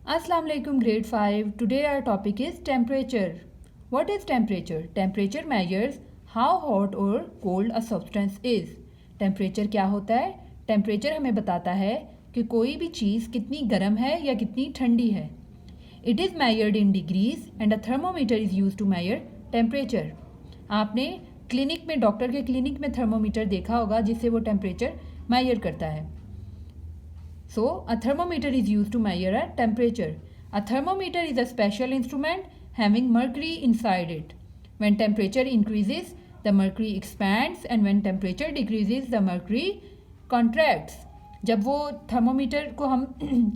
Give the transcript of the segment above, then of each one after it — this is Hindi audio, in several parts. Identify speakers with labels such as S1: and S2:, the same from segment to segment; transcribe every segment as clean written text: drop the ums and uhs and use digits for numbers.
S1: Assalamu alaikum grade 5. Today our topic is temperature. What is temperature? Temperature measures how hot or cold a substance is. Temperature क्या होता है? Temperature हमें बताता है कि कोई भी चीज़ कितनी गर्म है या कितनी ठंडी है. It is measured in degrees and a thermometer is used to measure temperature. आपने क्लिनिक में डॉक्टर के क्लिनिक में थर्मोमीटर देखा होगा जिससे वो टेम्परेचर मेजर करता है. So, a thermometer is used to measure a temperature. A thermometer is a special instrument having mercury inside it. When temperature increases, the mercury expands and when temperature decreases, the mercury contracts. जब वो थर्मोमीटर को हम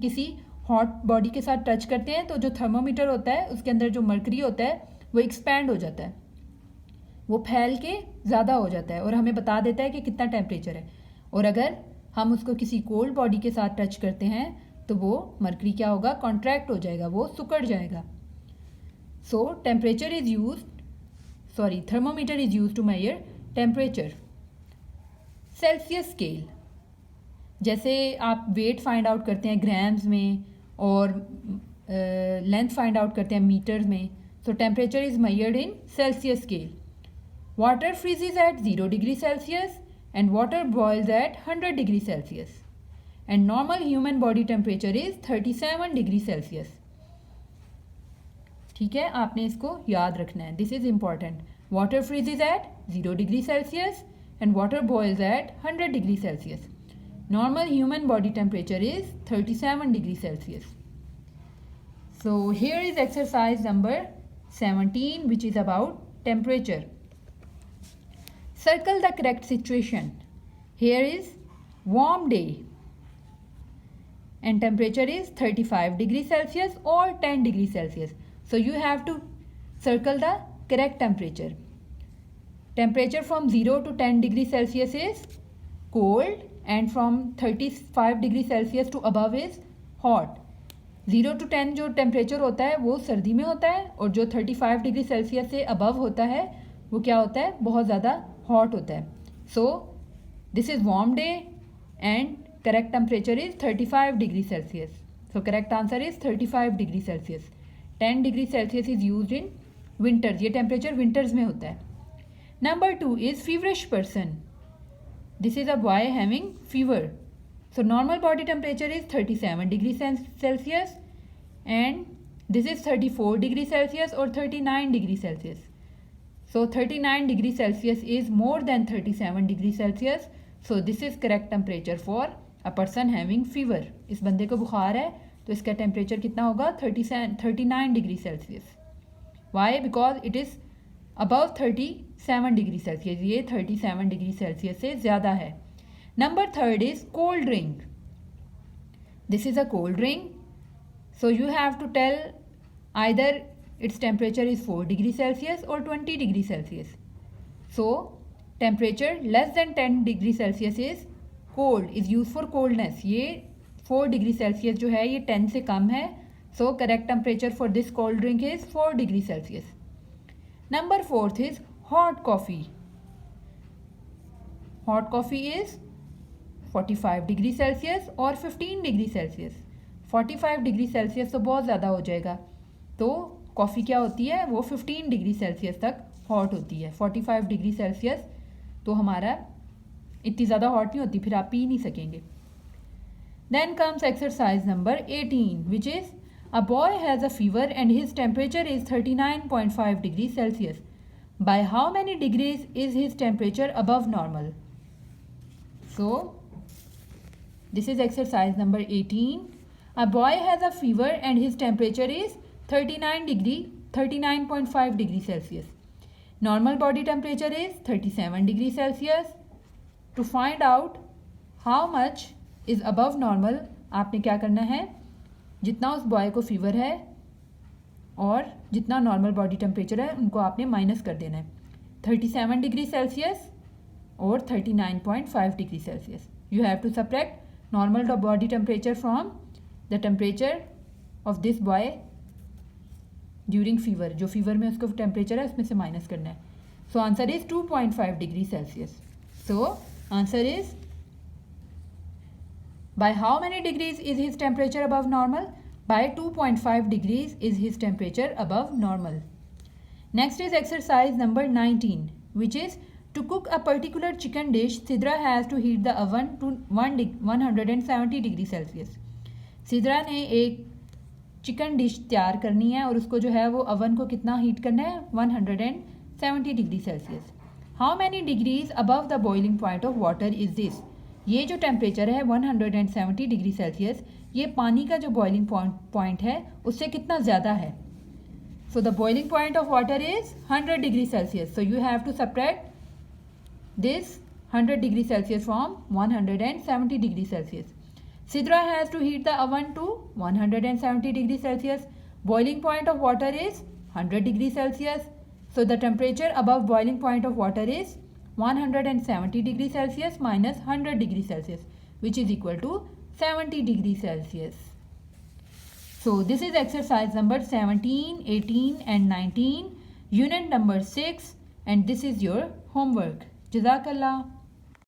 S1: किसी हॉट बॉडी के साथ टच करते हैं तो जो थर्मोमीटर होता है उसके अंदर जो मर्करी होता है वो एक्सपैंड हो जाता है, वो फैल के ज़्यादा हो जाता है और हमें बता देता है कि कितना टेम्परेचर है. और अगर हम उसको किसी कोल्ड बॉडी के साथ टच करते हैं तो वो मर्करी क्या होगा, कॉन्ट्रैक्ट हो जाएगा, वो सिकुड़ जाएगा. So temperature is use thermometer is use to measure temperature. Celsius scale, जैसे आप वेट फाइंड आउट करते हैं ग्राम्स में और लेंथ फाइंड आउट करते हैं मीटर्स में. So temperature is measured in Celsius scale. Water freezes at 0 degree Celsius and water boils at 100 degree Celsius and normal human body temperature is 37 degree Celsius. ठीक है, आपने इसको याद रखना है. This is important. Water freezes at 0 degree Celsius and water boils at 100 degree Celsius. Normal human body temperature is 37 degree Celsius. So here is exercise number 17 which is about temperature. Circle the correct situation. Here is warm day and temperature is 35 degree Celsius or 10 degree Celsius. So you have to circle the correct temperature. Temperature from 0 to 10 degree Celsius is cold and from 35 degree Celsius to above is hot. 0 to 10 जो टेम्परेचर होता है वो सर्दी में होता है और जो 35 डिग्री सेल्सियस से अबव होता है वो क्या होता है, बहुत ज़्यादा हॉट होता है. So this is warm day and correct temperature is 35 degree Celsius. So correct answer is 35 degree Celsius. 10 degree Celsius is used in winters. ये टेम्परेचर विंटर्स में होता है. Number 2 is feverish person. This is a boy having fever. So normal body temperature is 37 degree Celsius and this is 34 degree Celsius और 39 degree Celsius. So 39 degree Celsius is more than 37 degree Celsius. So this is correct temperature for a person having fever. इस बंदे को बुखार है तो इसका टेम्परेचर कितना होगा, 39 degree Celsius. Why? Because it is above 37 degree Celsius. ये 37 डिग्री सेल्सियस से ज़्यादा है. Number 3 is cold drink. This is a cold drink. So you have to tell either its temperature is 4 degree Celsius or 20 degree Celsius. So temperature less than 10 degree Celsius is cold, is used for coldness. ये 4 degree Celsius जो है ये 10 से कम है. So correct temperature for this cold drink is 4 degree Celsius. Number 4 is hot coffee. Hot coffee is 45 degree Celsius और 15 degree Celsius. 45 डिग्री सेल्सियस तो बहुत ज़्यादा हो जाएगा. तो कॉफ़ी क्या होती है, वो 15 डिग्री सेल्सियस तक हॉट होती है. 45 डिग्री सेल्सियस तो हमारा इतनी ज़्यादा हॉट नहीं होती, फिर आप पी नहीं सकेंगे. Then comes exercise number 18 which is a boy has a fever and his temperature is 39.5 degree Celsius. By how many degrees is his temperature above normal. So this is exercise number 18. A boy has a fever and his temperature is 39.5 degree Celsius. Normal body temperature is 37 degree Celsius. To find out how much is above normal, आपने क्या करना है, जितना उस बॉय को फीवर है और जितना नॉर्मल बॉडी टेम्परेचर है उनको आपने माइनस कर देना है. 37 डिग्री सेल्सियस और 39.5 degree Celsius. You have to subtract normal body temperature from the temperature of this boy during fever. जो फीवर में उसका टेम्परेचर है उसमें से माइनस करना है. So answer is 2.5 degree Celsius. So answer is by how many degrees is his temperature above normal. by 2.5 degrees is his temperature above normal. Next is exercise number 19, which is to cook a particular chicken dish, Sidra has to heat the oven to 170 degree Celsius. Sidra ने एक चिकन डिश तैयार करनी है और उसको जो है वो ओवन को कितना हीट करना है, 170 degree Celsius. How many degrees above the boiling point of water is this. ये जो टेम्परेचर है 170 डिग्री सेल्सियस, ये पानी का जो बॉइलिंग पॉइंट है उससे कितना ज़्यादा है. So the boiling point of water is 100 degrees Celsius. So you have to subtract this 100 degrees Celsius from 170 degrees Celsius. Sidra has to heat the oven to 170 degrees Celsius. Boiling point of water is 100 degrees Celsius. So the temperature above boiling point of water is 170 degrees Celsius minus 100 degrees Celsius, which is equal to 70 degrees Celsius. So this is exercise number 17, 18 and 19, unit number 6, and this is your homework. Jazakallah.